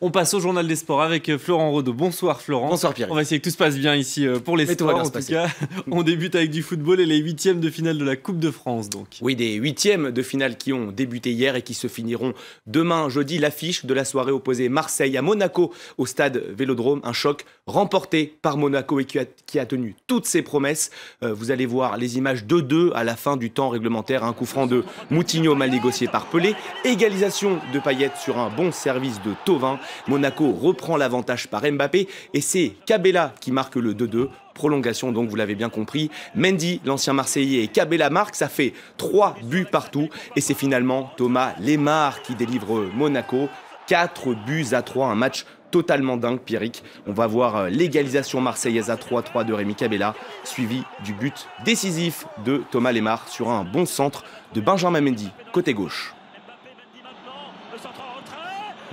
On passe au journal des sports avec Florent Rodeau. Bonsoir Florent. Bonsoir Pierre. On va essayer que tout se passe bien ici pour les sports. En tout cas, on débute avec du football et les huitièmes de finale de la Coupe de France. Donc. Oui, des huitièmes de finale qui ont débuté hier et qui se finiront demain jeudi. L'affiche de la soirée opposée Marseille à Monaco au stade Vélodrome. Un choc remporté par Monaco et qui a tenu toutes ses promesses. Vous allez voir les images 2-2 à la fin du temps réglementaire. Un coup franc de Moutinho mal négocié par Pelé. Égalisation de Payet sur un bon service de Thauvin. Monaco reprend l'avantage par Mbappé et c'est Cabella qui marque le 2-2. Prolongation donc, vous l'avez bien compris. Mendy, l'ancien Marseillais, et Cabella marque, ça fait 3 buts partout. Et c'est finalement Thomas Lemar qui délivre Monaco. 4-3, un match totalement dingue, Pierrick. On va voir l'égalisation marseillaise à 3-3 de Rémi Cabella, suivi du but décisif de Thomas Lemar sur un bon centre de Benjamin Mendy, côté gauche.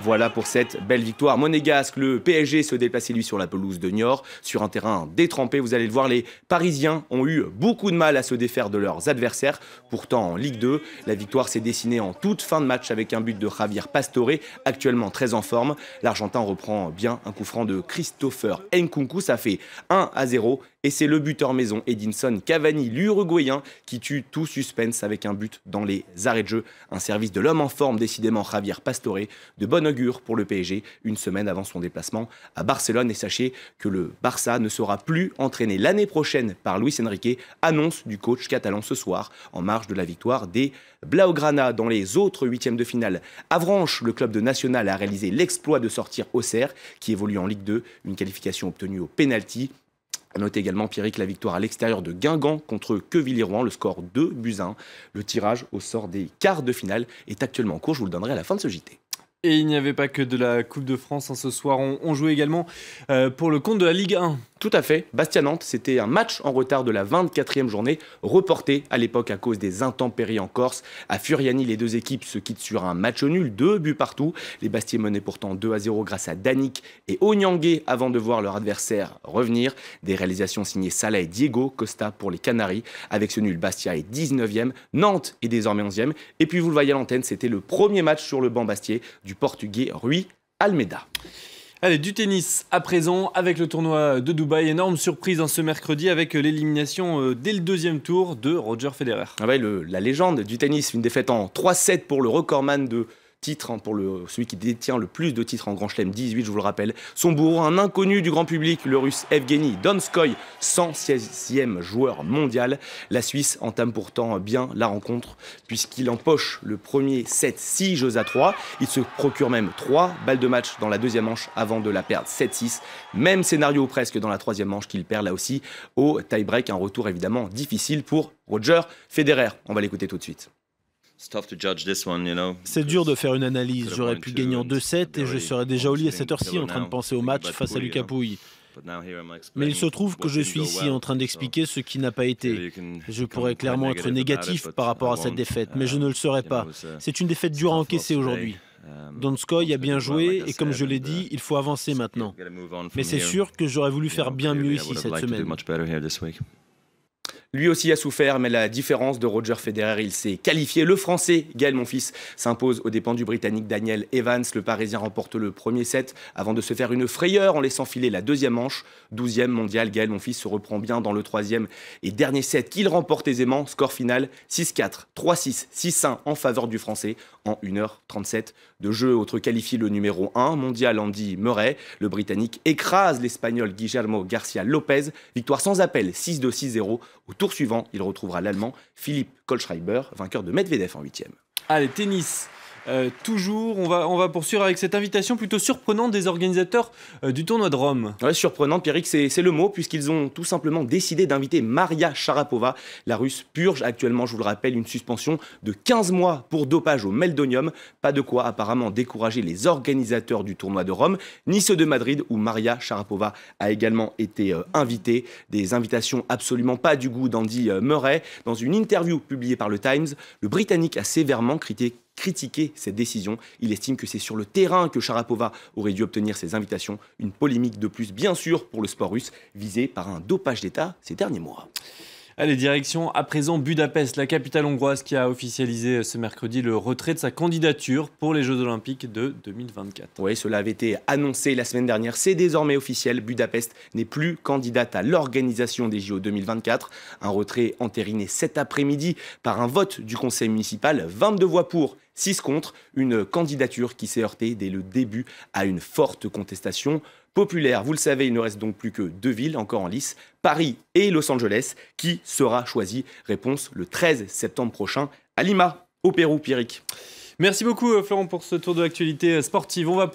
Voilà pour cette belle victoire monégasque. Le PSG se déplaçait lui sur la pelouse de Niort, sur un terrain détrempé. Vous allez le voir, les Parisiens ont eu beaucoup de mal à se défaire de leurs adversaires. Pourtant, en Ligue 2, la victoire s'est dessinée en toute fin de match avec un but de Javier Pastore, actuellement très en forme. L'Argentin reprend bien un coup franc de Christopher Nkunku. Ça fait 1-0. Et c'est le buteur maison Edinson Cavani, l'Uruguayen, qui tue tout suspense avec un but dans les arrêts de jeu. Un service de l'homme en forme, décidément Javier Pastore. De bon augure pour le PSG, une semaine avant son déplacement à Barcelone. Et sachez que le Barça ne sera plus entraîné l'année prochaine par Luis Enrique, annonce du coach catalan ce soir, en marge de la victoire des Blaugrana. Dans les autres huitièmes de finale, Avranches, le club de National, a réalisé l'exploit de sortir Auxerre, qui évolue en Ligue 2, une qualification obtenue au pénalty. A noter également, Pierrick, la victoire à l'extérieur de Guingamp contre Quevilly-Rouen, le score 2-1. Le tirage au sort des quarts de finale est actuellement en cours, je vous le donnerai à la fin de ce JT. Et il n'y avait pas que de la Coupe de France ce soir, on jouait également pour le compte de la Ligue 1. Tout à fait. Bastia-Nantes, c'était un match en retard de la 24e journée, reporté à l'époque à cause des intempéries en Corse. À Furiani, les deux équipes se quittent sur un match nul, 2 buts partout. Les Bastiais menaient pourtant 2-0 grâce à Danick et Onyangé avant de voir leur adversaire revenir. Des réalisations signées Salah et Diego Costa pour les Canaries. Avec ce nul, Bastia est 19e, Nantes est désormais 11e. Et puis vous le voyez à l'antenne, c'était le premier match sur le banc bastiais du Portugais Rui Almeida. Allez, du tennis à présent avec le tournoi de Dubaï. Énorme surprise ce mercredi avec l'élimination dès le deuxième tour de Roger Federer. Ah ouais, la légende du tennis, une défaite en 3-7 pour le recordman de titres, pour celui qui détient le plus de titres en Grand Chelem, 18 je vous le rappelle. Son bourreau, un inconnu du grand public, le russe Evgeny Donskoy, 116e joueur mondial. La Suisse entame pourtant bien la rencontre puisqu'il empoche le premier set 6-3. Il se procure même 3 balles de match dans la deuxième manche avant de la perdre 7-6. Même scénario presque dans la troisième manche qu'il perd là aussi au tie-break. Un retour évidemment difficile pour Roger Federer. On va l'écouter tout de suite. C'est dur de faire une analyse. J'aurais pu gagner en 2-7 et je serais déjà au lit à cette heure-ci en train de penser au match face à Lucas Pouille. Mais il se trouve que je suis ici en train d'expliquer ce qui n'a pas été. Je pourrais clairement être négatif par rapport à cette défaite, mais je ne le serai pas. C'est une défaite dure à encaisser aujourd'hui. Donskoy a bien joué et comme je l'ai dit, il faut avancer maintenant. Mais c'est sûr que j'aurais voulu faire bien mieux ici cette semaine. Lui aussi a souffert, mais la différence de Roger Federer, il s'est qualifié. Le Français, Gaël Monfils, s'impose aux dépens du Britannique Daniel Evans. Le Parisien remporte le premier set avant de se faire une frayeur en laissant filer la deuxième manche. 12e mondial, Gaël Monfils se reprend bien dans le troisième et dernier set qu'il remporte aisément. Score final 6-4, 3-6, 6-1 en faveur du Français en 1h37 de jeu. Autre qualifié, le numéro 1 mondial Andy Murray. Le Britannique écrase l'Espagnol Guillermo Garcia Lopez. Victoire sans appel, 6-2, 6-0. Au tour suivant, il retrouvera l'Allemand Philippe Kohlschreiber, vainqueur de Medvedev en 8e. Allez, tennis. Toujours, on va poursuivre avec cette invitation plutôt surprenante des organisateurs du tournoi de Rome. Ouais, surprenante, Pierrick, c'est le mot, puisqu'ils ont tout simplement décidé d'inviter Maria Sharapova. La Russe purge actuellement, je vous le rappelle, une suspension de 15 mois pour dopage au meldonium. Pas de quoi apparemment décourager les organisateurs du tournoi de Rome, ni ceux de Madrid, où Maria Sharapova a également été invitée. Des invitations absolument pas du goût d'Andy Murray. Dans une interview publiée par le Times, le Britannique a sévèrement critiquer cette décision. Il estime que c'est sur le terrain que Sharapova aurait dû obtenir ses invitations. Une polémique de plus, bien sûr, pour le sport russe, visé par un dopage d'État ces derniers mois. Allez, direction à présent Budapest, la capitale hongroise qui a officialisé ce mercredi le retrait de sa candidature pour les Jeux Olympiques de 2024. Oui, cela avait été annoncé la semaine dernière. C'est désormais officiel. Budapest n'est plus candidate à l'organisation des JO 2024. Un retrait entériné cet après-midi par un vote du conseil municipal. 22 voix pour, 6 contre. Une candidature qui s'est heurtée dès le début à une forte contestation populaire. Vous le savez, il ne reste donc plus que 2 villes encore en lice, Paris et Los Angeles. Qui sera choisi? Réponse le 13 septembre prochain à Lima, au Pérou, Pierrick. Merci beaucoup Florent pour ce tour de l'actualité sportive. On va